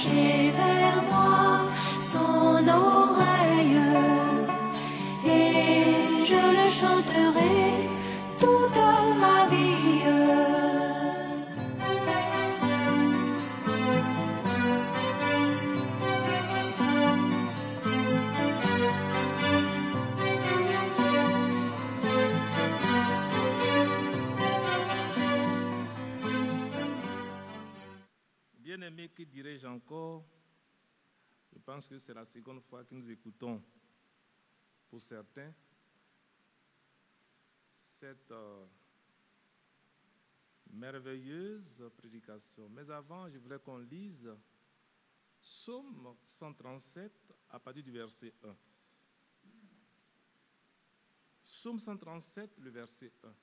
pencher vers moi son oreille, et je le chanterai toute ma vie. Bien-aimé, que dirais-je encore? Je pense que c'est la seconde fois que nous écoutons, pour certains, cette merveilleuse prédication. Mais avant, je voulais qu'on lise Psaume 137 à partir du verset 1. Psaume 137, le verset 1.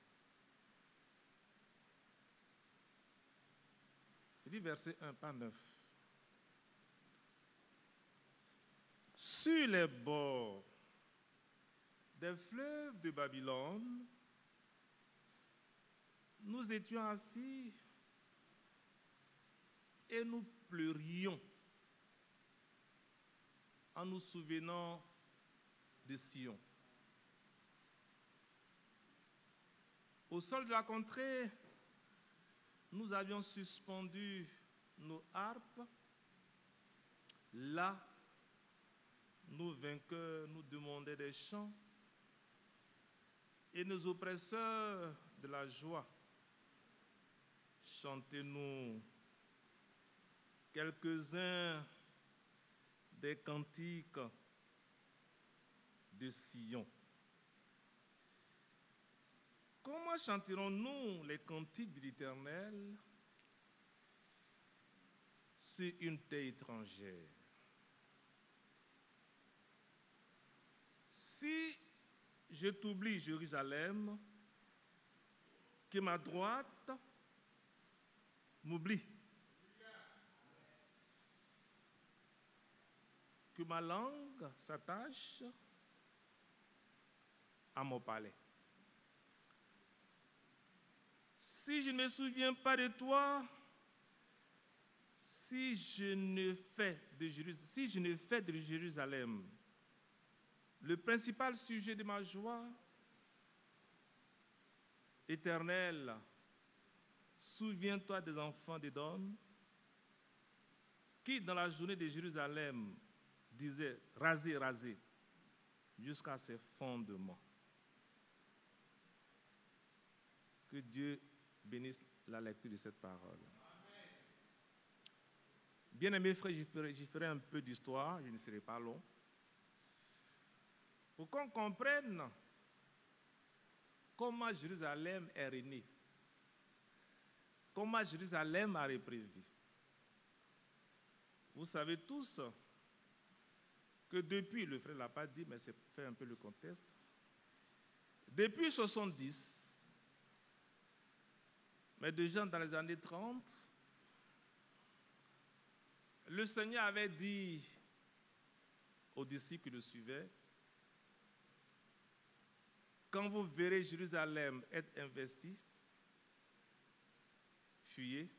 Il dit verset 1, pas 9. Sur les bords des fleuves de Babylone, nous étions assis et nous pleurions en nous souvenant de Sion. Au sol de la contrée, nous avions suspendu nos harpes. Là, nos vainqueurs nous demandaient des chants et nos oppresseurs de la joie. Chantez-nous quelques-uns des cantiques de Sion. Comment chanterons-nous les cantiques de l'Éternel sur une terre étrangère? Si je t'oublie, Jérusalem, que ma droite m'oublie, que ma langue s'attache à mon palais. Si je ne me souviens pas de toi, si je ne fais de Jérusalem le principal sujet de ma joie, Éternel, souviens-toi des enfants d'Édom, qui dans la journée de Jérusalem disaient « rasez, rasez » jusqu'à ses fondements. Que Dieu bénisse la lecture de cette parole. Bien-aimés frères, j'y ferai un peu d'histoire, je ne serai pas long. Pour qu'on comprenne comment Jérusalem est régnée, comment Jérusalem a reprévu. Vous savez tous que depuis, le frère ne l'a pas dit, mais c'est fait un peu le contexte, depuis 70, mais déjà dans les années 30, le Seigneur avait dit aux disciples qui le suivaient, quand vous verrez Jérusalem être investie, fuyez,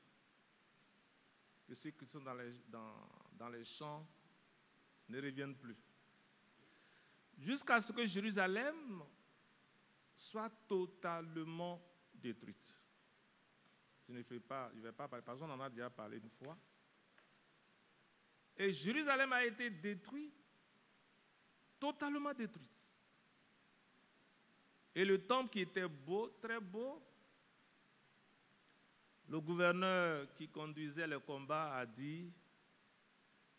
que ceux qui sont dans les champs ne reviennent plus. Jusqu'à ce que Jérusalem soit totalement détruite. Je ne vais pas parler, parce qu'on en a déjà parlé une fois. Et Jérusalem a été détruite, totalement détruite. Et le temple qui était beau, très beau, le gouverneur qui conduisait le combat a dit,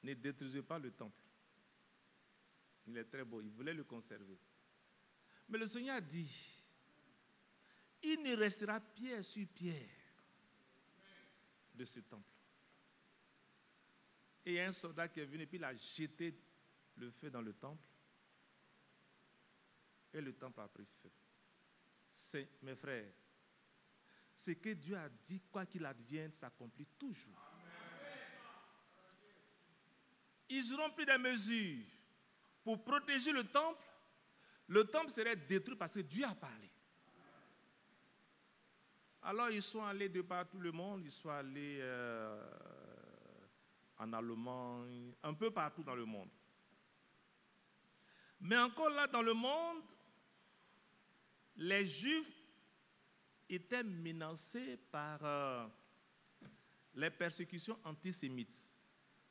ne détruisez pas le temple. Il est très beau, il voulait le conserver. Mais le Seigneur a dit, il ne restera pierre sur pierre de ce temple. Et il y a un soldat qui est venu et puis il a jeté le feu dans le temple. Et le temple a pris feu. C'est, mes frères, ce que Dieu a dit, quoi qu'il advienne, s'accomplit toujours. Ils auront pris des mesures pour protéger le temple serait détruit parce que Dieu a parlé. Alors ils sont allés de partout le monde, ils sont allés en Allemagne, un peu partout dans le monde. Mais encore là, dans le monde, les Juifs étaient menacés par les persécutions antisémites.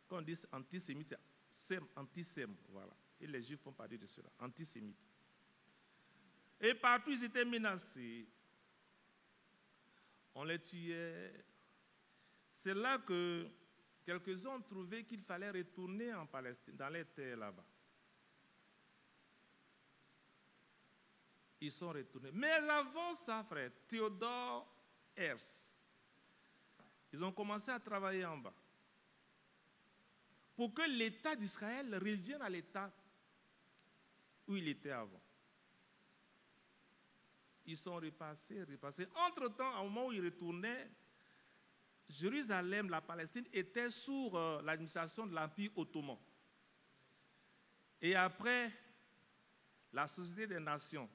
Quand on dit antisémite, c'est antisème, voilà. Et les Juifs font partie de cela, antisémites. Et partout, ils étaient menacés. On les tuait. C'est là que quelques-uns ont trouvé qu'il fallait retourner en Palestine, dans les terres là-bas. Ils sont retournés. Mais avant ça, frère, Théodore Herzl, ils ont commencé à travailler en bas pour que l'État d'Israël revienne à l'État où il était avant. Ils sont repassés. Entre-temps, au moment où ils retournaient, Jérusalem, la Palestine, était sous l'administration de l'Empire ottoman. Et après, la Société des Nations,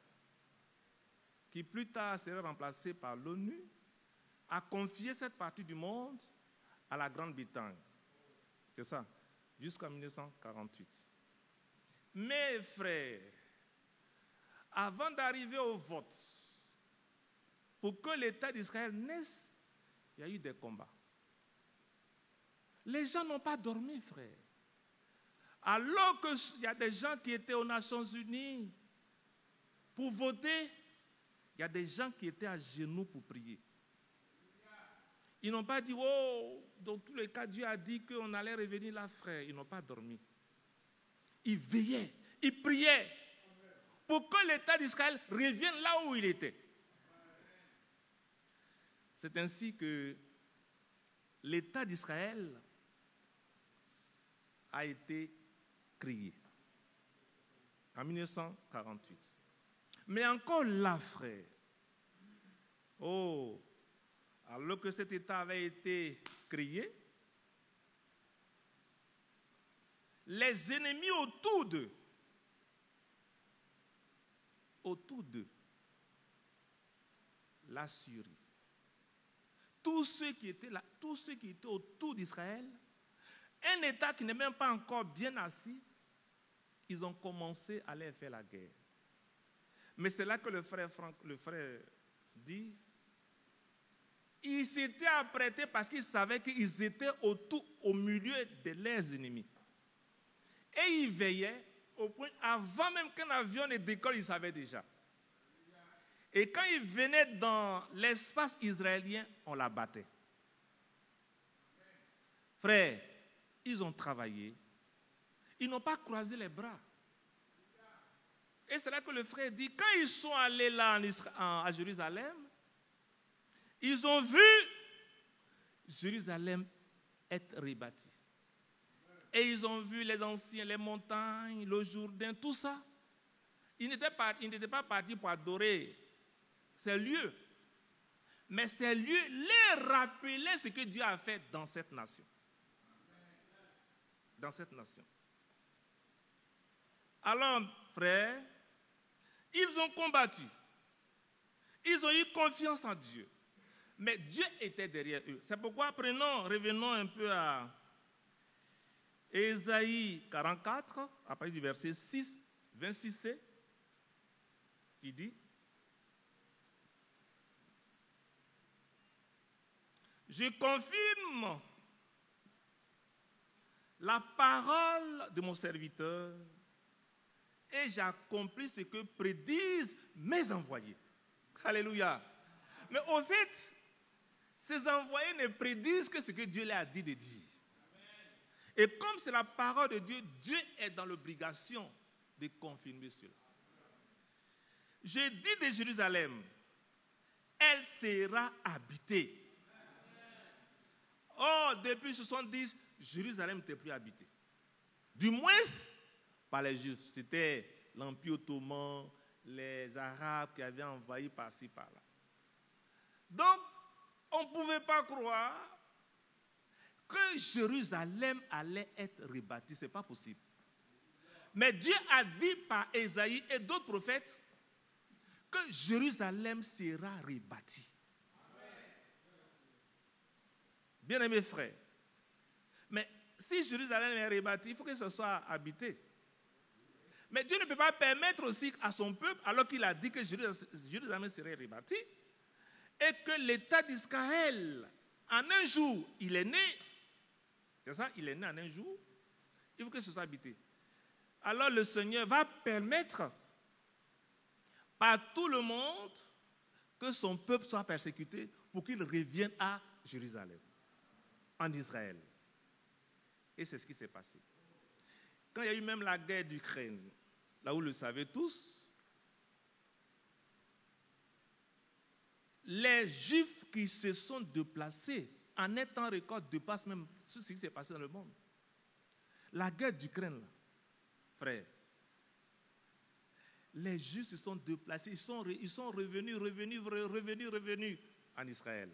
qui plus tard serait remplacée par l'ONU, a confié cette partie du monde à la Grande-Bretagne. C'est ça, jusqu'en 1948. Mes frères, avant d'arriver au vote, pour que l'État d'Israël naisse, il y a eu des combats. Les gens n'ont pas dormi, frère. Alors qu'il y a des gens qui étaient aux Nations Unies pour voter, il y a des gens qui étaient à genoux pour prier. Ils n'ont pas dit, oh, dans tous les cas, Dieu a dit qu'on allait revenir là, frère. Ils n'ont pas dormi. Ils veillaient, ils priaient pour que l'État d'Israël revienne là où il était. C'est ainsi que l'État d'Israël a été créé en 1948. Mais encore là, frère, oh, alors que cet État avait été créé, les ennemis autour d'eux, la Syrie, tous ceux qui étaient là, tous ceux qui étaient autour d'Israël, un État qui n'est même pas encore bien assis, ils ont commencé à aller faire la guerre. Mais c'est là que le frère dit, ils s'étaient apprêtés parce qu'ils savaient qu'ils étaient au milieu de leurs ennemis. Et ils veillaient au point, avant même qu'un avion ne décolle, ils savaient déjà. Et quand ils venaient dans l'espace israélien, on la battait. Frère, ils ont travaillé. Ils n'ont pas croisé les bras. Et c'est là que le frère dit, quand ils sont allés là à Jérusalem, ils ont vu Jérusalem être rebâtie. Et ils ont vu les anciens, les montagnes, le Jourdain, tout ça. Ils n'étaient pas partis pour adorer ces lieux. Mais ces lieux les rappelaient ce que Dieu a fait dans cette nation. Dans cette nation. Alors, frères, ils ont combattu. Ils ont eu confiance en Dieu. Mais Dieu était derrière eux. C'est pourquoi revenons un peu à Ésaïe 44, à partir du verset 6, 26c. Il dit, je confirme la parole de mon serviteur et j'accomplis ce que prédisent mes envoyés. Alléluia. Mais au fait, ces envoyés ne prédisent que ce que Dieu leur a dit de dire. Et comme c'est la parole de Dieu, Dieu est dans l'obligation de confirmer cela. Je dis de Jérusalem, elle sera habitée. Or, depuis 70, Jérusalem n'était plus habitée. Du moins, par les Juifs. C'était l'Empire ottoman, les Arabes qui avaient envahi par-ci, par-là. Donc, on ne pouvait pas croire que Jérusalem allait être rebâtie. Ce n'est pas possible. Mais Dieu a dit par Ésaïe et d'autres prophètes que Jérusalem sera rebâtie. Bien-aimés frères, mais si Jérusalem est rebâtie, il faut que ce soit habité. Mais Dieu ne peut pas permettre aussi à son peuple, alors qu'il a dit que Jérusalem serait rebâtie, et que l'État d'Israël, en un jour, il est né. C'est ça, il est né en un jour. Il faut que ce soit habité. Alors le Seigneur va permettre par tout le monde que son peuple soit persécuté pour qu'il revienne à Jérusalem, en Israël. Et c'est ce qui s'est passé. Quand il y a eu même la guerre d'Ukraine, là où vous le savez tous, les Juifs qui se sont déplacés en un temps record dépassent même ce qui s'est passé dans le monde. La guerre d'Ukraine, là, frère, les Juifs se sont déplacés, ils sont revenus en Israël.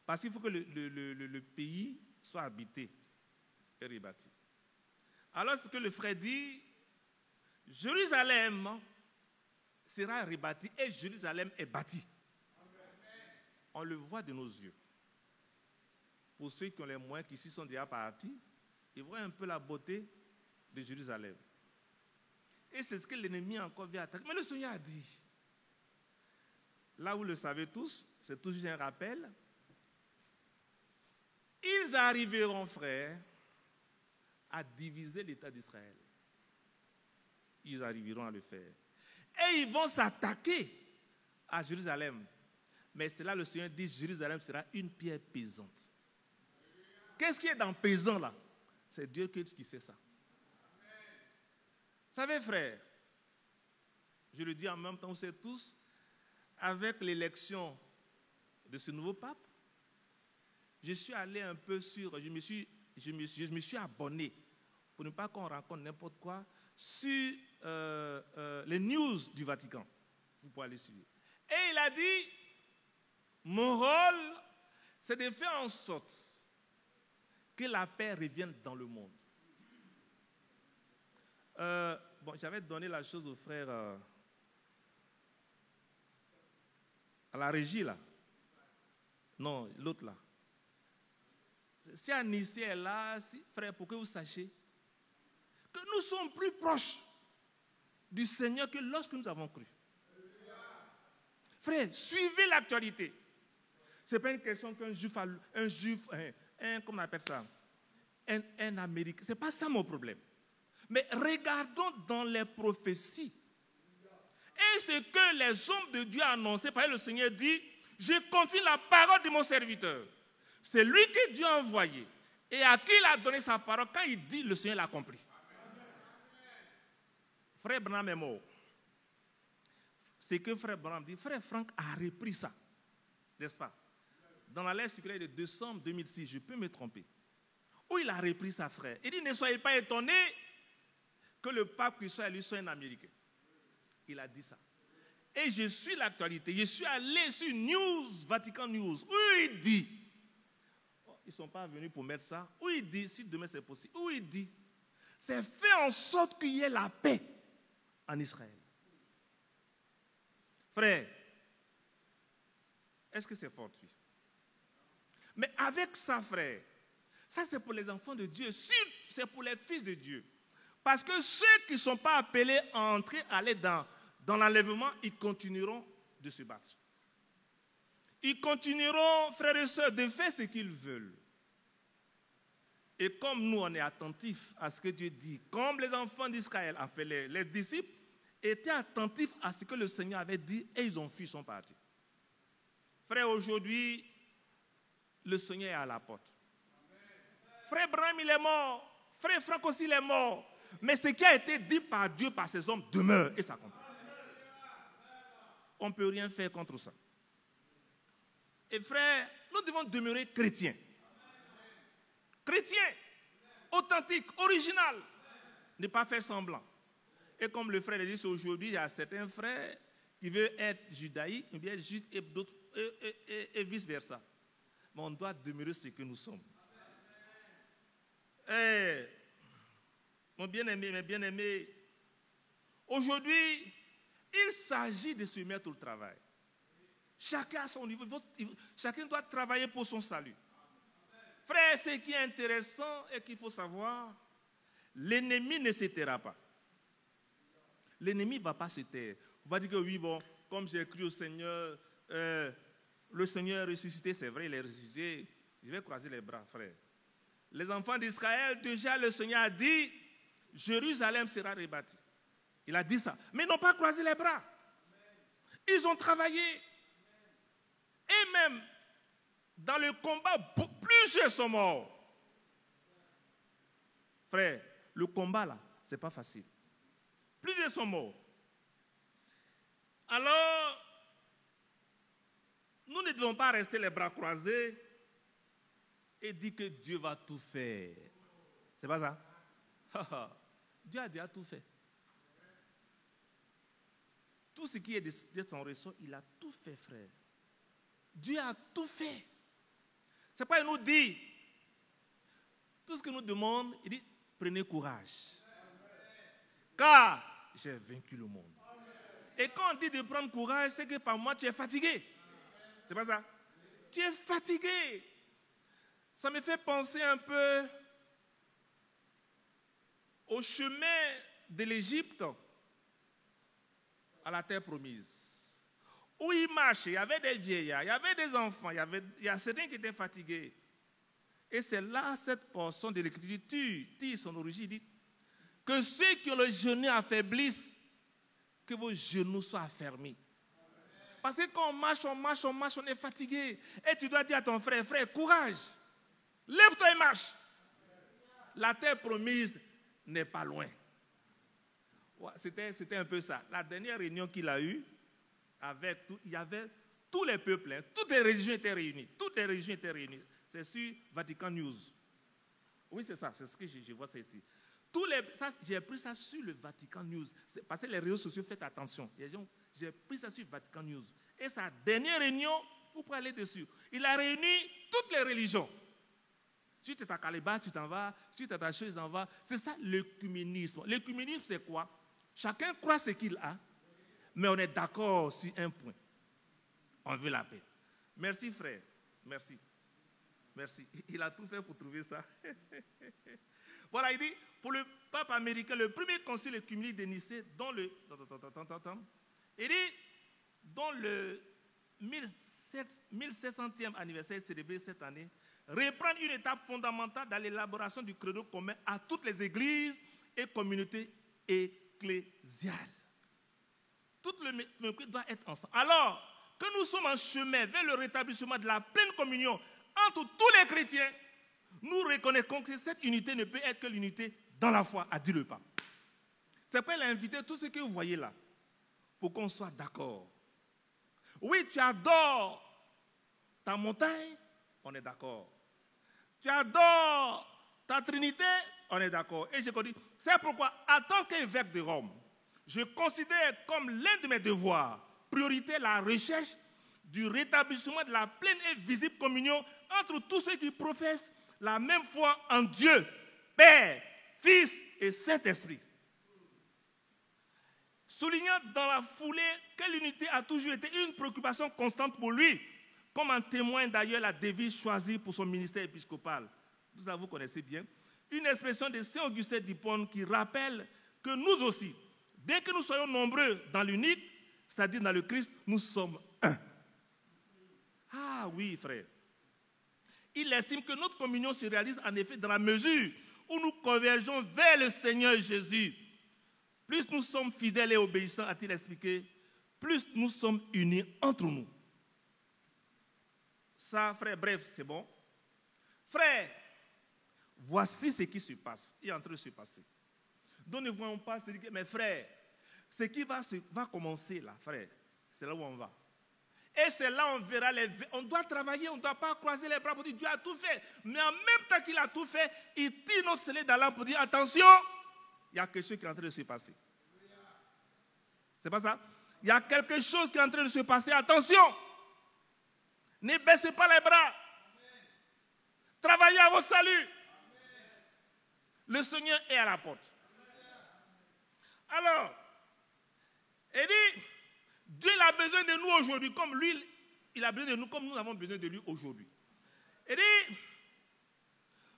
Parce qu'il faut que le pays soit habité et rebâti. Alors ce que le frère dit, Jérusalem sera rebâti et Jérusalem est bâti. On le voit de nos yeux. Pour ceux qui ont les moyens, qui ici sont déjà partis, ils voient un peu la beauté de Jérusalem. Et c'est ce que l'ennemi a encore vient attaquer. Mais le Seigneur a dit, là vous le savez tous, c'est toujours un rappel, ils arriveront, frères, à diviser l'État d'Israël. Ils arriveront à le faire. Et ils vont s'attaquer à Jérusalem. Mais c'est là le Seigneur dit, Jérusalem sera une pierre pesante. Qu'est-ce qui est dans pesant là? C'est Dieu qui sait ça. Vous savez, frère, je le dis en même temps, vous savez tous, avec l'élection de ce nouveau pape, je suis allé un peu sur, je me suis abonné, pour ne pas qu'on rencontre n'importe quoi, sur les news du Vatican. Vous pouvez aller suivre. Et il a dit, mon rôle, c'est de faire en sorte que la paix revienne dans le monde. J'avais donné la chose au frère à la régie là. Non, l'autre là. Si Anissé est là, frère, pour que vous sachiez que nous sommes plus proches du Seigneur que lorsque nous avons cru. Frère, suivez l'actualité. Ce n'est pas une question qu'un juif, comment on appelle ça, un Américain. Ce n'est pas ça mon problème. Mais regardons dans les prophéties. Et ce que les hommes de Dieu ont annoncé, par le Seigneur dit, je confie la parole de mon serviteur. C'est lui que Dieu a envoyé. Et à qui il a donné sa parole, quand il dit, le Seigneur l'a accompli. Frère Branham est mort. C'est que frère Branham dit, frère Franck a repris ça. N'est-ce pas? Dans la lettre circulaire de décembre 2006, je peux me tromper. Où il a repris sa frère. Il dit, ne soyez pas étonnés que le pape qui soit élu soit un Américain. Il a dit ça. Et je suis l'actualité. Je suis allé sur News, Vatican News, où il dit, ils ne sont pas venus pour mettre ça, où il dit, si demain c'est possible, où il dit, c'est fait en sorte qu'il y ait la paix en Israël. Frère, est-ce que c'est fortuit? Mais avec ça, frère, ça c'est pour les enfants de Dieu, c'est pour les fils de Dieu. Parce que ceux qui ne sont pas appelés à entrer, à aller dans l'enlèvement, ils continueront de se battre. Ils continueront, frères et sœurs, de faire ce qu'ils veulent. Et comme nous, on est attentifs à ce que Dieu dit, comme les enfants d'Israël, en fait, les disciples, étaient attentifs à ce que le Seigneur avait dit et ils ont fui, ils sont partis. Frère, aujourd'hui, le Seigneur est à la porte. Frère Branham, il est mort. Frère Franck aussi, il est mort. Mais ce qui a été dit par Dieu, par ses hommes, demeure et s'accomplit. On ne peut rien faire contre ça. Et frère, nous devons demeurer chrétiens. Chrétiens, authentiques, original. Ne pas faire semblant. Et comme le frère l'a dit aujourd'hui, il y a certains frères qui veulent être judaïques, ou bien juifs et vice-versa. Mais on doit demeurer ce que nous sommes. Mon bien-aimé, mes bien-aimés, aujourd'hui, il s'agit de se mettre au travail. Chacun à son niveau, chacun doit travailler pour son salut. Frère, ce qui est intéressant et qu'il faut savoir, l'ennemi ne se taira pas. L'ennemi ne va pas se taire. On va dire que oui, bon, comme j'ai cru au Seigneur, le Seigneur est ressuscité, c'est vrai, il est ressuscité. Je vais croiser les bras, frère. Les enfants d'Israël, déjà le Seigneur a dit, Jérusalem sera rebâtie. Il a dit ça. Mais ils n'ont pas croisé les bras. Ils ont travaillé. Et même, dans le combat, plusieurs sont morts. Frère, le combat là, ce n'est pas facile. Plusieurs sont morts. Alors, nous ne devons pas rester les bras croisés et dire que Dieu va tout faire. C'est pas ça? Dieu a déjà tout fait. Tout ce qui est de son ressort, il a tout fait, frère. Dieu a tout fait. C'est pas il nous dit. Tout ce qu'il nous demande, il dit, prenez courage. Car j'ai vaincu le monde. Et quand on dit de prendre courage, c'est que par moi tu es fatigué. C'est pas ça? Tu es fatigué. Ça me fait penser un peu au chemin de l'Égypte à la terre promise. Où il marchait, il y avait des vieillards, il y avait des enfants, il y a certains qui étaient fatigués. Et c'est là cette portion de l'Écriture tire son origine, dit que ceux qui ont le genou affaiblissent, que vos genoux soient affermis. Parce que quand on marche, on est fatigué. Et tu dois dire à ton frère, frère, courage. Lève-toi et marche. La terre promise n'est pas loin. Ouais, c'était un peu ça. La dernière réunion qu'il a eue, il y avait tous les peuples, hein, toutes les religions étaient réunies. Toutes les religions étaient réunies. C'est sur Vatican News. Oui, c'est ça, c'est ce que je vois ça ici. J'ai pris ça sur le Vatican News. Parce que les réseaux sociaux, faites attention. J'ai pris ça sur Vatican News. Et sa dernière réunion, vous pouvez aller dessus. Il a réuni toutes les religions. Si tu es à Calébas, tu t'en vas. Si tu es à Chose, tu t'en vas. C'est ça l'œcuménisme. L'œcuménisme, c'est quoi? Chacun croit ce qu'il a, mais on est d'accord sur un point. On veut la paix. Merci, frère. Merci. Merci. Il a tout fait pour trouver ça. Voilà, il dit, pour le pape américain, le premier concile œcuménique de Nicée, dont le 1700e anniversaire célébré cette année, reprend une étape fondamentale dans l'élaboration du credo commun à toutes les églises et communautés ecclésiales. Tout le credo doit être ensemble. Alors que nous sommes en chemin vers le rétablissement de la pleine communion entre tous les chrétiens, nous reconnaissons que cette unité ne peut être que l'unité dans la foi, a dit le pape. C'est pourquoi il a invité tout ce que vous voyez là, pour qu'on soit d'accord. Oui, tu adores ta montagne, on est d'accord. Tu adores ta Trinité, on est d'accord. Et je dis, c'est pourquoi, en tant qu'évêque de Rome, je considère comme l'un de mes devoirs, priorité la recherche du rétablissement de la pleine et visible communion entre tous ceux qui professent la même foi en Dieu, Père, Fils et Saint-Esprit. Soulignant dans la foulée que l'unité a toujours été une préoccupation constante pour lui, comme en témoigne d'ailleurs la devise choisie pour son ministère épiscopal. Tout ça, vous connaissez bien. Une expression de Saint Augustin d'Hippone qui rappelle que nous aussi, dès que nous soyons nombreux dans l'unique, c'est-à-dire dans le Christ, nous sommes un. Ah oui, frère. Il estime que notre communion se réalise en effet dans la mesure où nous convergeons vers le Seigneur Jésus. Plus nous sommes fidèles et obéissants, a-t-il expliqué, plus nous sommes unis entre nous. Ça, frère, bref, c'est bon. Frère, voici ce qui se passe. Il est en train de se passer. Donc ne voyons pas, c'est dire, mais frère, ce qui va commencer là, frère, c'est là où on va. Et c'est là où on verra on doit travailler, on ne doit pas croiser les bras pour dire Dieu a tout fait. Mais en même temps qu'il a tout fait, il tire nos scellés dans l'âme pour dire attention, il y a quelque chose qui est en train de se passer. C'est pas ça? Il y a quelque chose qui est en train de se passer. Attention! Ne baissez pas les bras. Travaillez à votre salut. Le Seigneur est à la porte. Alors, il dit, Dieu a besoin de nous aujourd'hui comme lui, il a besoin de nous comme nous avons besoin de lui aujourd'hui. Il dit,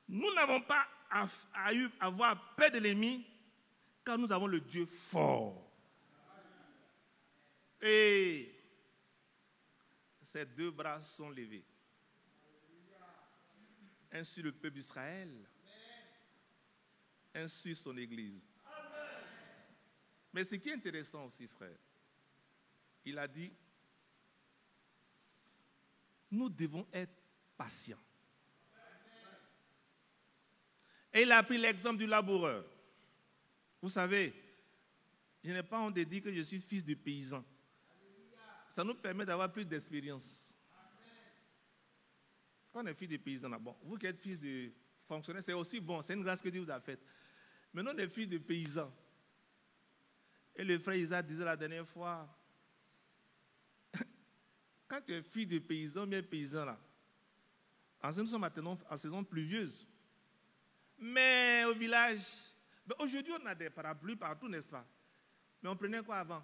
Nous n'avons pas à avoir peur de l'ennemi, car nous avons le Dieu fort. Et ses deux bras sont levés. Un sur le peuple d'Israël, un sur son Église. Mais ce qui est intéressant aussi, frère, il a dit, nous devons être patients. Et il a pris l'exemple du laboureur. Vous savez, je n'ai pas honte de dire que je suis fils de paysan. Ça nous permet d'avoir plus d'expérience. Quand on est fils de paysan, bon, vous qui êtes fils de fonctionnaire, c'est aussi bon, c'est une grâce que Dieu vous a faite. Mais nous, on est fils de paysans. Et le frère Isaac disait la dernière fois, quand tu es fils de paysan, bien paysan là, nous sommes maintenant en saison pluvieuse. Mais au village, aujourd'hui on a des parapluies partout, n'est-ce pas? Mais on prenait quoi avant?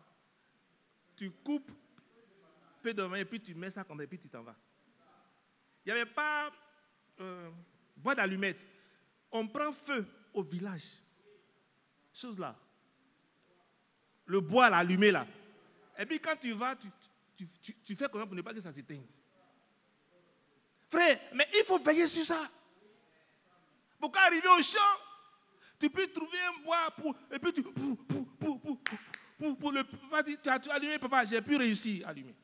Tu coupes peu de main et puis tu mets ça comme et puis tu t'en vas. Il n'y avait pas bois d'allumettes. On prend feu au village. Chose là. Le bois là, allumé là. Et puis quand tu vas, tu fais comment pour ne pas que ça s'éteigne. Frère, mais il faut veiller sur ça. Pour qu'arriver au champ, tu peux trouver un bois et puis tu as allumé, papa, j'ai pu réussir à allumer.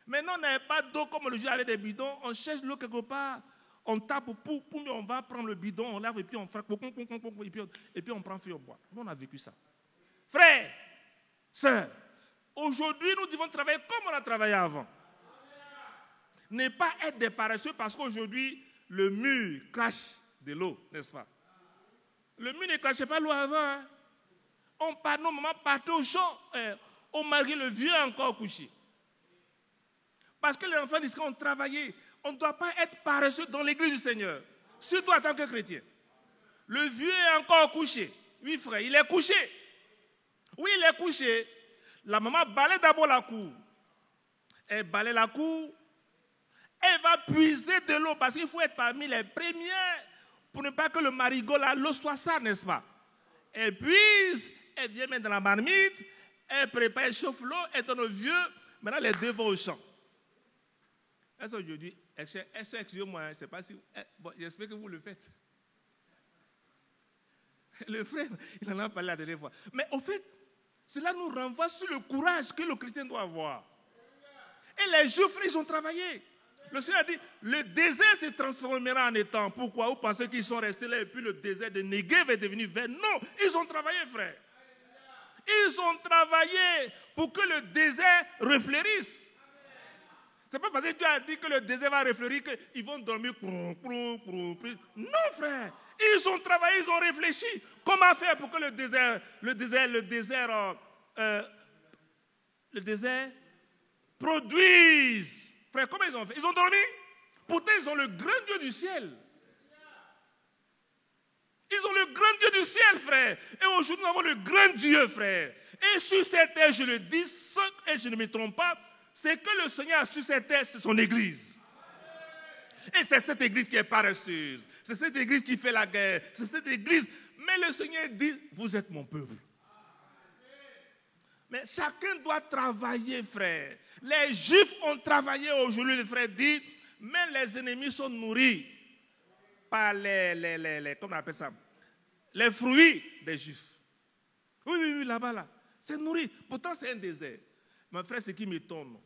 Maintenant, on n'avait pas d'eau comme le jour avec des bidons, on cherche l'eau quelque part, on tape, on va prendre le bidon, on lave et puis on frappe, et puis on prend feu au bois. Nous, on a vécu ça. Frère, sœur, aujourd'hui, nous devons travailler comme on a travaillé avant. Ne pas être des paresseux parce qu'aujourd'hui, le mur crache de l'eau, n'est-ce pas? Le mur ne crachait pas l'eau avant. Hein? Nos mamans partaient au champ, on mariait le vieux encore couché. Parce que les enfants disent qu'on travaillait. On ne doit pas être paresseux dans l'église du Seigneur. Surtout en tant que chrétien. Le vieux est encore couché. Oui, frère, il est couché. Oui, il est couché. La maman balaye d'abord la cour. Elle balaye la cour. Elle va puiser de l'eau parce qu'il faut être parmi les premières pour ne pas que le marigot, là, l'eau soit ça, n'est-ce pas? Elle puise, elle vient mettre dans la marmite, elle prépare, elle chauffe l'eau, elle donne au vieux. Maintenant, les deux vont au champ. Est-ce que je dis, excusez-moi, je ne sais pas si. Bon, j'espère que vous le faites. Le frère, il en a parlé la dernière fois. Mais au fait, cela nous renvoie sur le courage que le chrétien doit avoir. Et les Juifs, ils ont travaillé. Le Seigneur a dit, le désert se transformera en étang. Pourquoi? Vous pensez qu'ils sont restés là et puis le désert de Negev est devenu vert? Non, ils ont travaillé, frère. Ils ont travaillé pour que le désert refleurisse. Ce n'est pas parce que Dieu a dit que le désert va refleurir qu'ils vont dormir. Non, frère. Ils ont travaillé, ils ont réfléchi. Comment faire pour que le désert produise? Frère, comment ils ont fait? Ils ont dormi. Pourtant, ils ont le grand Dieu du ciel. Ils ont le grand Dieu du ciel, frère. Et aujourd'hui, nous avons le grand Dieu, frère. Et sur cette terre, je le dis, et je ne me trompe pas, c'est que le Seigneur a sur cette terre, c'est son église. Et c'est cette église qui est paresseuse. C'est cette église qui fait la guerre. C'est cette église. Mais le Seigneur dit, vous êtes mon peuple. Mais chacun doit travailler, frère. Les Juifs ont travaillé aujourd'hui, le frère dit, mais les ennemis sont nourris par comment on appelle ça? Les fruits des Juifs. Oui, là-bas, là. C'est nourri. Pourtant, c'est un désert. Mon frère, ce qui m'étonne,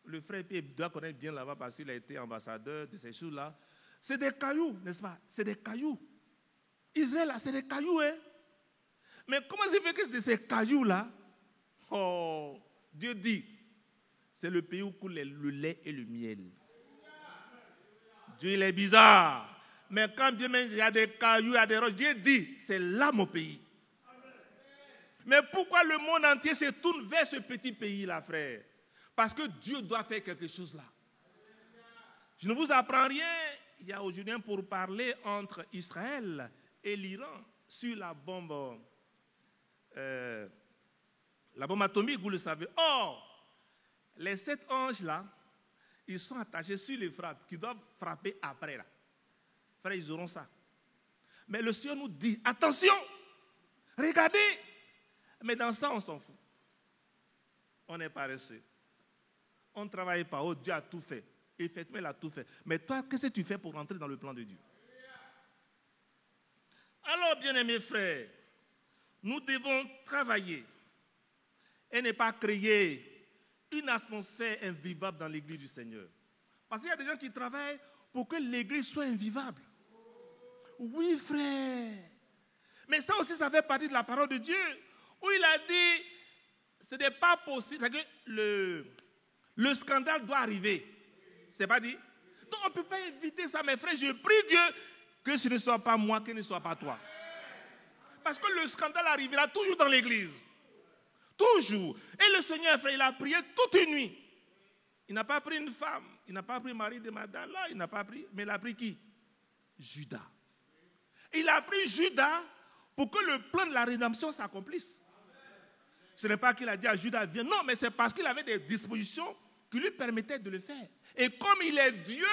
le frère doit connaître bien là-bas parce qu'il a été ambassadeur de ces choses-là. C'est des cailloux, n'est-ce pas? C'est des cailloux. Israël, là, c'est des cailloux, hein? Mais comment c'est fait que c'est de ces cailloux-là? Oh, Dieu dit, c'est le pays où coule le lait et le miel. Dieu, il est bizarre. Mais quand Dieu met, il y a des cailloux, il y a des roches, Dieu dit, c'est là mon pays. Mais pourquoi le monde entier se tourne vers ce petit pays-là, frère? Parce que Dieu doit faire quelque chose là. Je ne vous apprends rien. Il y a aujourd'hui un pourparler entre Israël et l'Iran sur la bombe atomique, vous le savez. Or, les 7 anges là, ils sont attachés sur l'Euphrate qui doivent frapper après là. frère, ils auront ça. Mais le Seigneur nous dit, attention, regardez. Mais dans ça, on s'en fout. On est paresseux. On ne travaille pas. Oh, Dieu a tout fait. Effectivement, il a tout fait. Mais toi, qu'est-ce que tu fais pour rentrer dans le plan de Dieu? Alors, bien-aimés frères, nous devons travailler et ne pas créer une atmosphère invivable dans l'église du Seigneur. Parce qu'il y a des gens qui travaillent pour que l'église soit invivable. Oui, frère. Mais ça aussi, ça fait partie de la parole de Dieu, où il a dit, ce n'est pas possible. Le scandale doit arriver. C'est pas dit? Donc on ne peut pas éviter ça, mes frères. Je prie Dieu que ce ne soit pas moi, que ce ne soit pas toi. Parce que le scandale arrivera toujours dans l'église. Toujours. Et le Seigneur, frère, il a prié toute une nuit. Il n'a pas pris une femme. Il n'a pas pris Marie de Magdala. Il n'a pas pris. Mais il a pris qui? Judas. Il a pris Judas pour que le plan de la rédemption s'accomplisse. Ce n'est pas qu'il a dit à Judas, viens. Non, mais c'est parce qu'il avait des dispositions qui lui permettaient de le faire. Et comme il est Dieu,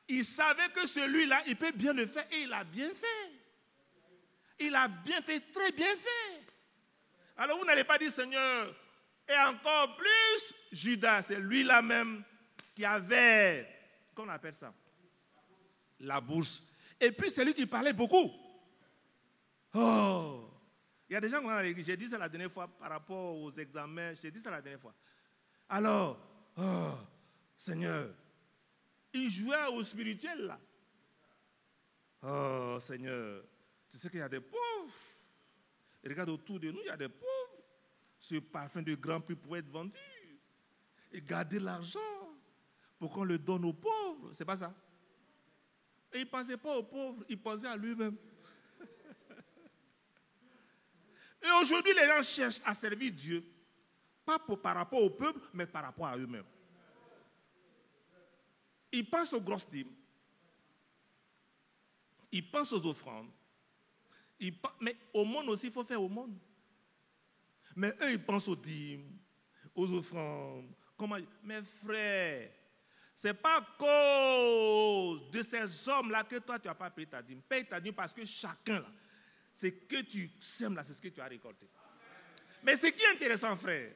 il savait que celui-là, il peut bien le faire. Et il a bien fait. Il a bien fait, très bien fait. Alors vous n'allez pas dire, Seigneur, et encore plus, Judas, c'est lui-là même qui avait, qu'on appelle ça, la bourse. Et puis c'est lui qui parlait beaucoup. Oh, il y a des gens qui ont l'église. J'ai dit ça la dernière fois par rapport aux examens. J'ai dit ça la dernière fois. Alors, oh, Seigneur, il jouait au spirituel là. Oh, Seigneur, tu sais qu'il y a des pauvres. Et regarde autour de nous, il y a des pauvres. Ce parfum de grand prix pourrait être vendu. Et garder l'argent pour qu'on le donne aux pauvres. C'est pas ça. Et il ne pensait pas aux pauvres, il pensait à lui-même. Et aujourd'hui, les gens cherchent à servir Dieu, pas par rapport au peuple, mais par rapport à eux-mêmes. Ils pensent aux grosses dîmes, ils pensent aux offrandes, mais au monde aussi, il faut faire au monde. Mais eux, ils pensent aux dîmes, aux offrandes. Mes frères, ce n'est pas à cause de ces hommes-là que toi, tu n'as pas payé ta dîme. Paye ta dîme parce que chacun, là, ce que tu sèmes là, c'est ce que tu as récolté. Mais ce qui est intéressant, frère,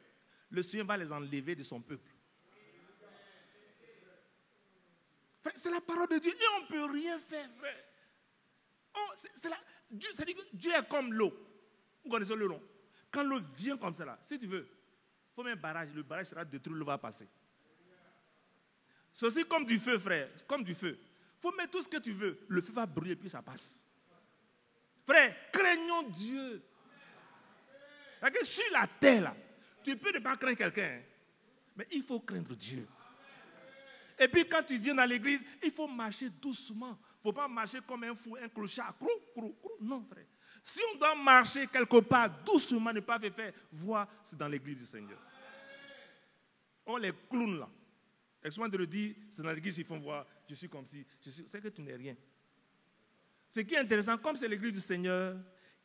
le Seigneur va les enlever de son peuple. Frère, c'est la parole de Dieu et on ne peut rien faire, frère. Dieu est comme l'eau. Vous connaissez le nom? Quand l'eau vient comme ça, là, si tu veux, il faut mettre un barrage. Le barrage sera détruit, l'eau va passer. C'est aussi comme du feu, frère. Comme du feu. Il faut mettre tout ce que tu veux. Le feu va brûler, puis ça passe. Frère, craignons Dieu. Que sur la terre, là, tu peux ne pas craindre quelqu'un. Hein, mais il faut craindre Dieu. Et puis quand tu viens dans l'église, il faut marcher doucement. Il ne faut pas marcher comme un fou, un clochard. Non, frère. Si on doit marcher quelque part doucement, ne pas faire voir, c'est dans l'église du Seigneur. Oh, les clowns là. Excuse-moi de le dire, c'est dans l'église qu'ils font voir, je suis comme si, c'est que tu n'es rien. Ce qui est intéressant, comme c'est l'église du Seigneur,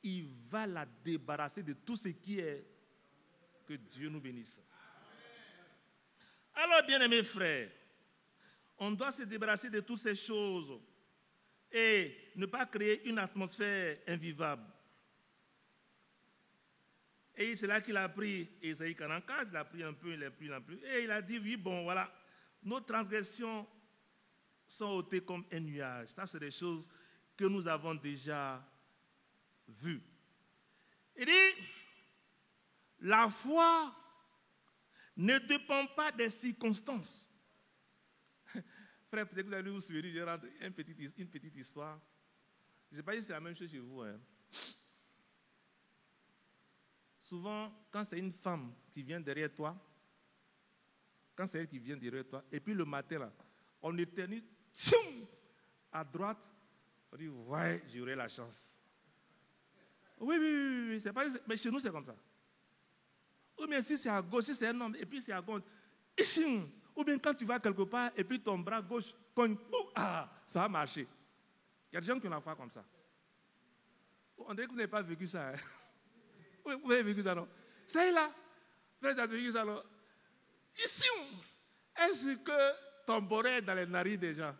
il va la débarrasser de tout ce qui est. Que Dieu nous bénisse. Alors, bien-aimés frères, on doit se débarrasser de toutes ces choses et ne pas créer une atmosphère invivable. Et c'est là qu'il a pris Ésaïe 44, il a pris un peu, il a pris un peu, et il a dit, oui, bon, voilà, nos transgressions sont ôtées comme un nuage. Ça, c'est des choses que nous avons déjà vues. Il dit, la foi ne dépend pas des circonstances. Frère, peut-être que vous allez vous souvenir, je rentre une petite histoire. Je ne sais pas si c'est la même chose chez vous. Hein. Souvent, quand c'est une femme qui vient derrière toi, quand c'est elle qui vient derrière toi, et puis le matin, là, on éternise, à droite, on dit, ouais, j'aurai la chance. Oui, c'est pas, mais chez nous, c'est comme ça. Ou bien si c'est à gauche, si c'est un homme, et puis c'est à gauche, ou bien quand tu vas quelque part, et puis ton bras gauche cogne, ça va marcher. Il y a des gens qui ont la foi comme ça. On dirait que vous n'avez pas vécu ça. Hein? Vous avez vécu ça, non? C'est là. Frère, tu as vécu ça, non? Ici, est-ce que ton bonheur est dans les narines des gens?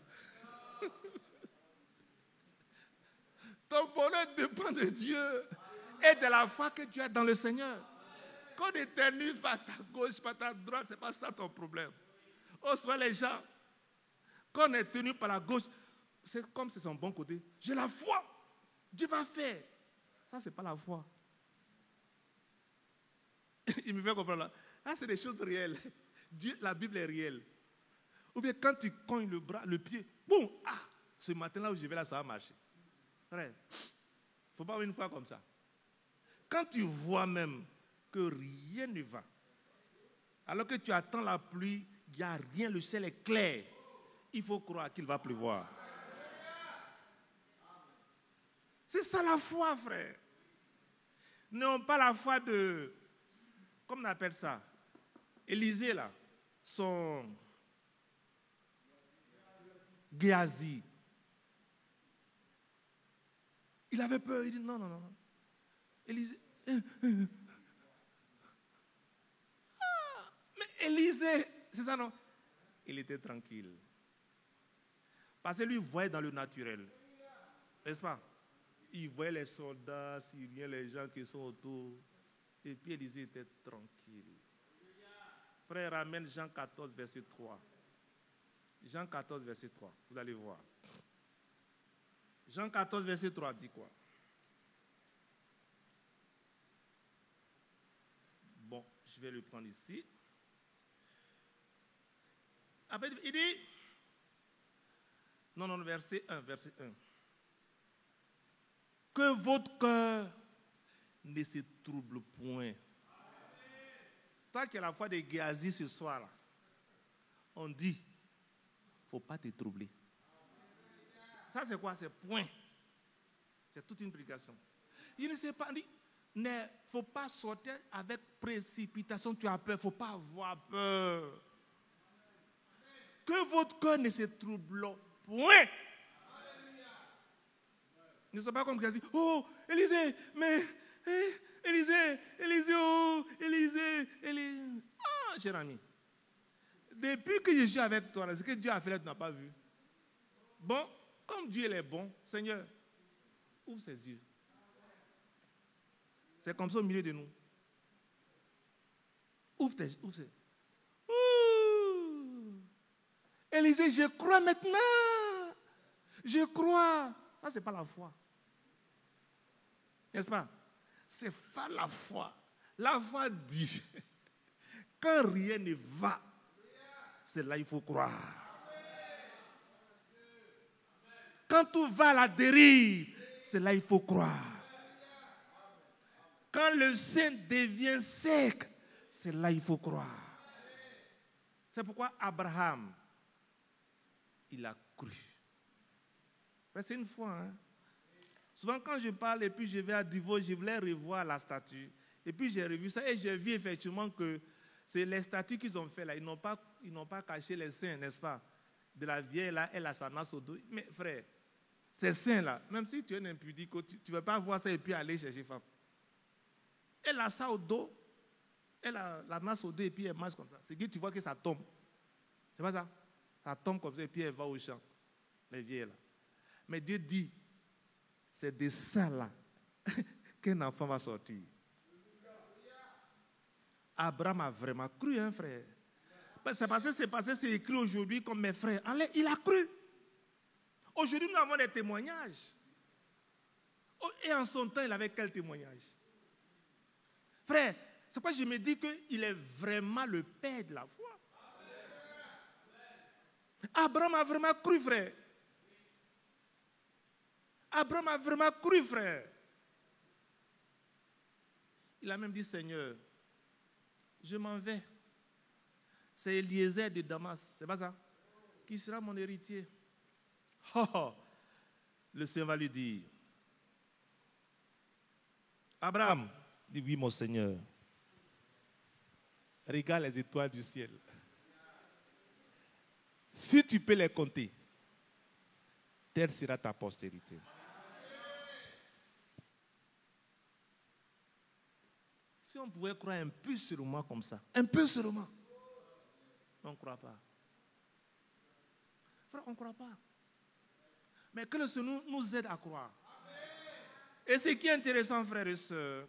dépend de Dieu et de la foi que tu as dans le Seigneur. Quand on éternue par ta gauche, par ta droite, ce n'est pas ça ton problème. Oh, soit les gens, quand on est tenu par la gauche, c'est comme c'est son bon côté. J'ai la foi. Dieu va faire. Ça, ce n'est pas la foi. Il me fait comprendre là. Là, c'est des choses réelles. Dieu, la Bible est réelle. Ou bien quand tu cognes le bras, le pied, boum, ce matin-là où je vais là, ça va marcher. Frère, il ne faut pas avoir une foi comme ça. Quand tu vois même que rien ne va, alors que tu attends la pluie, il n'y a rien, le ciel est clair, il faut croire qu'il va pleuvoir. C'est ça la foi, frère. Non pas la foi de, comment on appelle ça, Élisée là, son Géasi. Il avait peur, il dit non. Élisée. Mais Élisée, c'est ça non? Il était tranquille. Parce que lui voyait dans le naturel. N'est-ce pas? Il voyait les soldats, Syriens, les gens qui sont autour. Et puis Élisée était tranquille. Frère, ramène Jean 14, verset 3. Jean 14, verset 3. Vous allez voir. Jean 14, verset 3 dit quoi? Bon, je vais le prendre ici. Après, il dit, non, verset 1. Que votre cœur ne se trouble point. Toi qui as la foi de Géasi ce soir-là, on dit, il ne faut pas te troubler. Ça, c'est quoi? C'est point. C'est toute une prédication. Il ne sait pas, il ne faut pas sortir avec précipitation. Tu as peur, il ne faut pas avoir peur. Que votre cœur ne se trouble point. Ne sois pas comme Géasi. Oh, Élisée, mais, Élisée, oh, Élisée. Ah, cher ami. Depuis que je suis avec toi, ce que Dieu a fait là, tu n'as pas vu. Bon, comme Dieu est bon, Seigneur, ouvre ses yeux. C'est comme ça au milieu de nous. Ouvre ses yeux. Élisée, je crois maintenant. Je crois. Ça, ce n'est pas la foi. N'est-ce pas? C'est ça la foi. La foi dit, quand rien ne va, c'est là qu'il faut croire. Quand tout va à la dérive, c'est là qu'il faut croire. Quand le sein devient sec, c'est là qu'il faut croire. C'est pourquoi Abraham, il a cru. C'est une fois. Hein? Souvent quand je parle et puis je vais à Divo, je voulais revoir la statue. Et puis j'ai revu ça et j'ai vu effectivement que c'est les statues qu'ils ont fait là. Ils n'ont pas caché les seins, n'est-ce pas? De la vieille là, elle a sa masse au dos. Mais frère, ces seins là, même si tu es un impudique, tu ne vas pas voir ça et puis aller chercher femme. Elle a ça au dos. Elle a la masse au dos et puis elle marche comme ça. C'est que tu vois que ça tombe. C'est pas ça? Ça tombe comme ça et puis elle va au champ. Les vieilles là. Mais Dieu dit, c'est de ça là qu'un enfant va sortir. Abraham a vraiment cru, hein, frère. C'est passé, c'est écrit aujourd'hui comme mes frères. Allez, il a cru. Aujourd'hui, nous avons des témoignages. Et en son temps, il avait quel témoignage? Frère, c'est pourquoi je me dis qu'il est vraiment le père de la foi. Abraham a vraiment cru, frère. Abraham a vraiment cru, frère. Il a même dit, Seigneur, je m'en vais. C'est Eliezer de Damas, c'est pas ça? Qui sera mon héritier? Oh, le Seigneur va lui dire, Abraham, dit oui mon Seigneur. Regarde les étoiles du ciel. Si tu peux les compter, telle sera ta postérité. Si on pouvait croire un peu sur moi comme ça, un peu sur moi, on ne croit pas. Frère, on ne croit pas. Mais que le Seigneur nous aide à croire. Et ce qui est intéressant, frères et sœurs,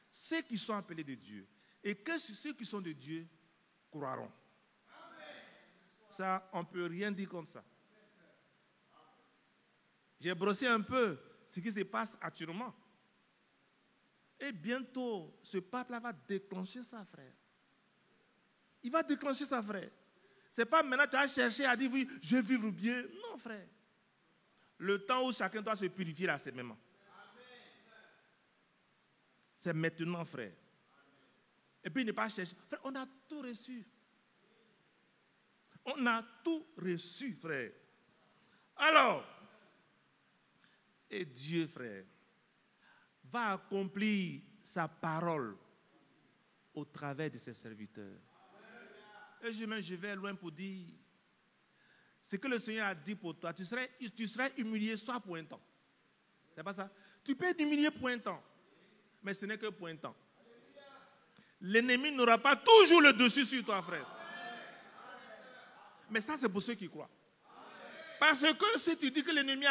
ceux qui sont appelés de Dieu, et que ceux qui sont de Dieu croiront. Ça, on ne peut rien dire comme ça. J'ai brossé un peu ce qui se passe actuellement. Et bientôt, ce pape-là va déclencher ça, frère. Il va déclencher ça, frère. Ce n'est pas maintenant que tu as cherché à dire, oui, je vais vivre bien. Non, frère. Le temps où chacun doit se purifier, là, c'est maintenant. C'est maintenant, frère. Et puis, ne pas chercher. Frère, on a tout reçu. On a tout reçu, frère. Alors, et Dieu, frère, va accomplir sa parole au travers de ses serviteurs. Et je vais loin pour dire, ce que le Seigneur a dit pour toi, tu seras humilié soit pour un temps. C'est pas ça? Tu peux être humilié pour un temps, mais ce n'est que pour un temps. L'ennemi n'aura pas toujours le dessus sur toi, frère. Mais ça, c'est pour ceux qui croient. Parce que si tu dis que l'ennemi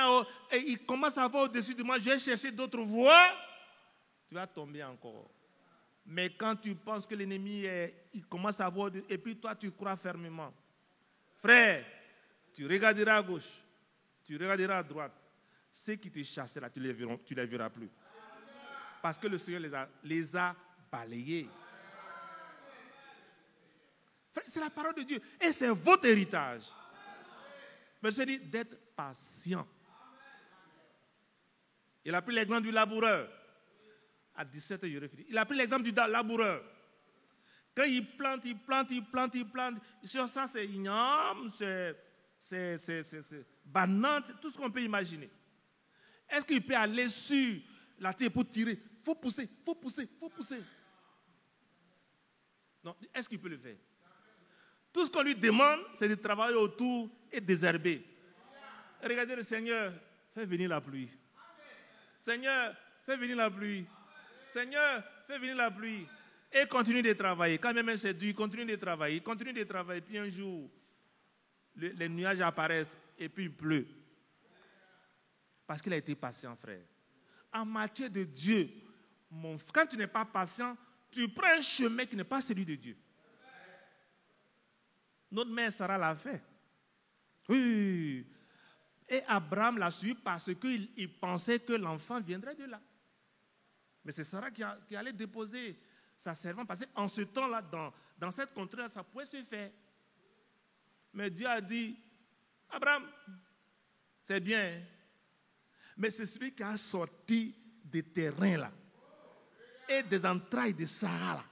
il commence à avoir au-dessus de moi, je vais chercher d'autres voies, tu vas tomber encore. Mais quand tu penses que l'ennemi il commence à avoir, et puis toi tu crois fermement, frère, tu regarderas à gauche, tu regarderas à droite, ceux qui te chassaient là, tu les verras plus. Parce que le Seigneur les a balayés. Frère, c'est la parole de Dieu et c'est votre héritage. Mais c'est dit d'être patient. Il a pris l'exemple du laboureur. À 17 ans, j'aurais fini. Il a pris l'exemple du laboureur. Quand il plante. Sur ça, c'est igname, c'est banane, c'est tout ce qu'on peut imaginer. Est-ce qu'il peut aller sur la terre pour tirer? Il faut pousser. Non, est-ce qu'il peut le faire? Tout ce qu'on lui demande, c'est de travailler autour et désherber. Regardez le Seigneur, fais venir la pluie. Seigneur, fais venir la pluie. Seigneur, fais venir la pluie. Et continue de travailler. Quand même c'est dur, continue de travailler. Puis un jour, les nuages apparaissent et puis il pleut. Parce qu'il a été patient, frère. En matière de Dieu, quand tu n'es pas patient, tu prends un chemin qui n'est pas celui de Dieu. Notre mère Sarah l'a fait. Oui. Et Abraham l'a suivi parce qu'il pensait que l'enfant viendrait de là. Mais c'est Sarah qui allait déposer sa servante. Parce qu'en ce temps-là, dans cette contrée-là, ça pouvait se faire. Mais Dieu a dit, Abraham, c'est bien. Mais c'est celui qui a sorti des terrains là. Et des entrailles de Sarah là.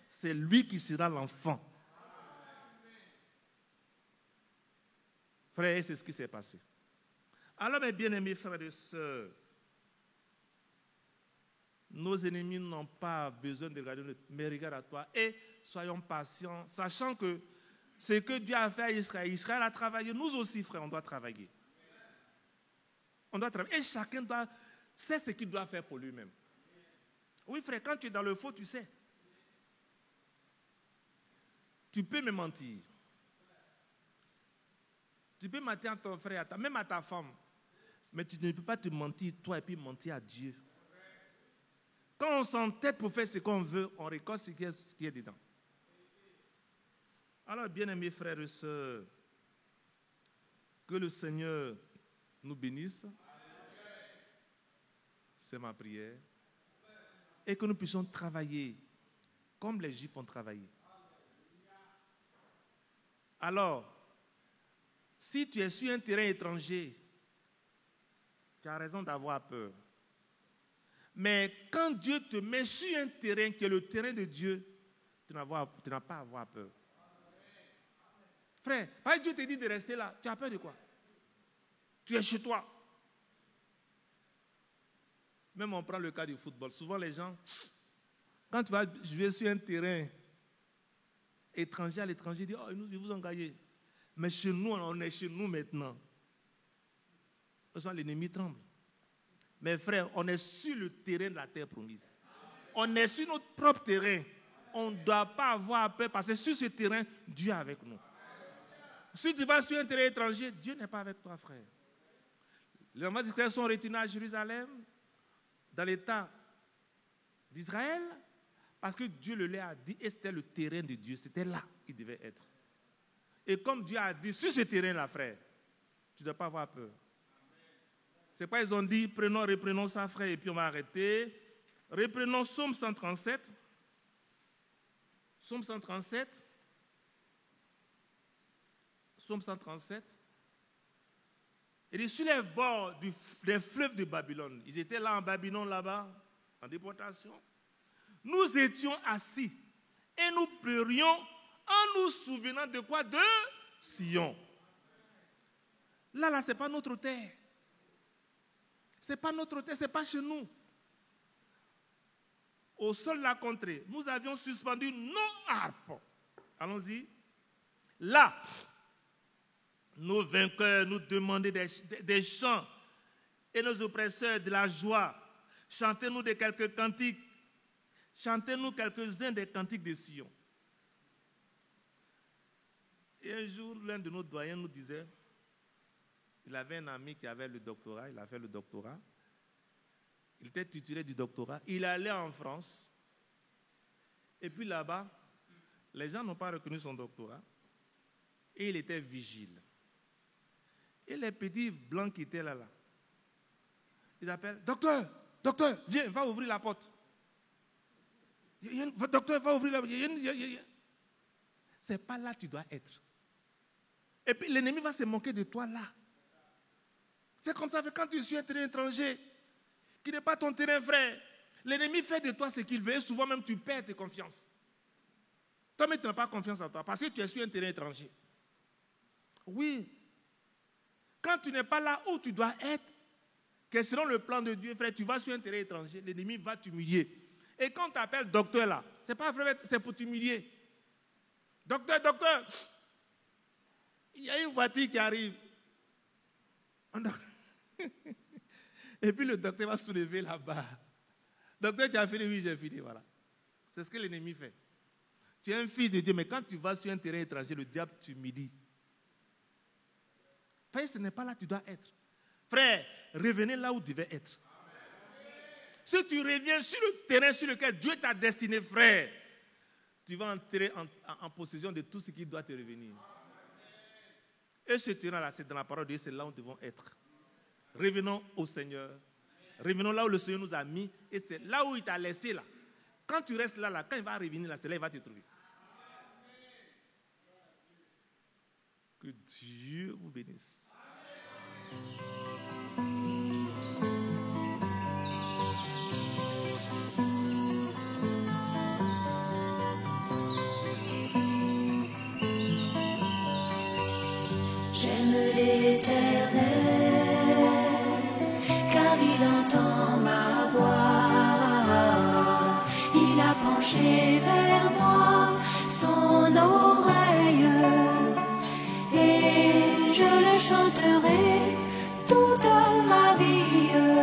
C'est lui qui sera l'enfant. Frère, c'est ce qui s'est passé. Alors, mes bien-aimés frères et sœurs, nos ennemis n'ont pas besoin de regarder, mais regarde à toi. Et soyons patients, sachant que ce que Dieu a fait à Israël a travaillé. Nous aussi, frère, on doit travailler. On doit travailler. Et chacun sait ce qu'il doit faire pour lui-même. Oui, frère, quand tu es dans le faux, tu sais. Tu peux me mentir. Tu peux mentir à ton frère, même à ta femme. Mais tu ne peux pas te mentir toi et puis mentir à Dieu. Quand on s'entête pour faire ce qu'on veut, on récolte ce qui est dedans. Alors, bien-aimés frères et sœurs, que le Seigneur nous bénisse. C'est ma prière. Et que nous puissions travailler comme les Juifs ont travaillé. Alors, si tu es sur un terrain étranger, tu as raison d'avoir peur. Mais quand Dieu te met sur un terrain qui est le terrain de Dieu, tu n'as pas à avoir peur. Frère, pas Dieu te dit de rester là, tu as peur de quoi? Tu es chez toi. Même on prend le cas du football. Souvent les gens, quand tu vas jouer sur un terrain étranger à l'étranger, ils disent, oh, ils vous ont gagné. Mais chez nous, on est chez nous maintenant. L'ennemi tremble. Mais frère, on est sur le terrain de la terre promise. On est sur notre propre terrain. On ne doit pas avoir peur parce que sur ce terrain, Dieu est avec nous. Si tu vas sur un terrain étranger, Dieu n'est pas avec toi, frère. Les enfants d'Israël sont retenus à Jérusalem. dans l'État d'Israël parce que Dieu le lui a dit et c'était le terrain de Dieu. C'était là qu'il devait être. Et comme Dieu a dit, sur ce terrain-là, frère, tu ne dois pas avoir peur. C'est pourquoi ils ont dit, reprenons ça, frère, et puis on va arrêter. Reprenons Psaume 137. Psaume 137. Psaume 137. Il est sur les bords des fleuves de Babylone. Ils étaient là en Babylone, là-bas, en déportation. Nous étions assis et nous pleurions en nous souvenant de quoi? De Sion. Là, ce n'est pas notre terre. Ce n'est pas notre terre, ce n'est pas chez nous. Au sol de la contrée, nous avions suspendu nos harpes. Allons-y. Là, nos vainqueurs nous demandaient des chants et nos oppresseurs de la joie. Chantez-nous de quelques cantiques. Chantez-nous quelques-uns des cantiques de Sion. Et un jour, l'un de nos doyens nous disait, il avait un ami qui avait le doctorat, il a fait le doctorat. Il était titulaire du doctorat. Il allait en France. Et puis là-bas, les gens n'ont pas reconnu son doctorat. Et il était vigile. Et les petits blancs qui étaient là, ils appellent, docteur, viens, va ouvrir la porte. Docteur, va ouvrir la porte. C'est pas là que tu dois être. Et puis l'ennemi va se moquer de toi là. C'est comme ça que quand tu suis un terrain étranger, qui n'est pas ton terrain frère, l'ennemi fait de toi ce qu'il veut et souvent même tu perds tes confiances. Toi-même tu n'as pas confiance en toi parce que tu es sur un terrain étranger. Oui. Quand tu n'es pas là où tu dois être, que selon le plan de Dieu, frère, tu vas sur un terrain étranger, l'ennemi va t'humilier. Et quand tu t'appelles docteur là, c'est pas vrai, c'est pour t'humilier. Docteur, il y a une voiture qui arrive. Et puis le docteur va se lever là-bas. Docteur, tu as fini? Oui, j'ai fini, voilà. C'est ce que l'ennemi fait. Tu es un fils de Dieu, mais quand tu vas sur un terrain étranger, le diable t'humilie. Parce que ce n'est pas là que tu dois être. Frère, revenez là où tu devais être. Si tu reviens sur le terrain sur lequel Dieu t'a destiné, frère, tu vas entrer en possession de tout ce qui doit te revenir. Et ce terrain-là, c'est dans la parole de Dieu, c'est là où nous devons être. Revenons au Seigneur. Revenons là où le Seigneur nous a mis. Et c'est là où il t'a laissé là. Quand tu restes là, quand il va revenir là, c'est là qu'il va te trouver. Que Dieu vous bénisse. J'aime l'Éternel, car il entend ma voix. Il a penché vers moi son oreille, et je le chanterai toute ma vie.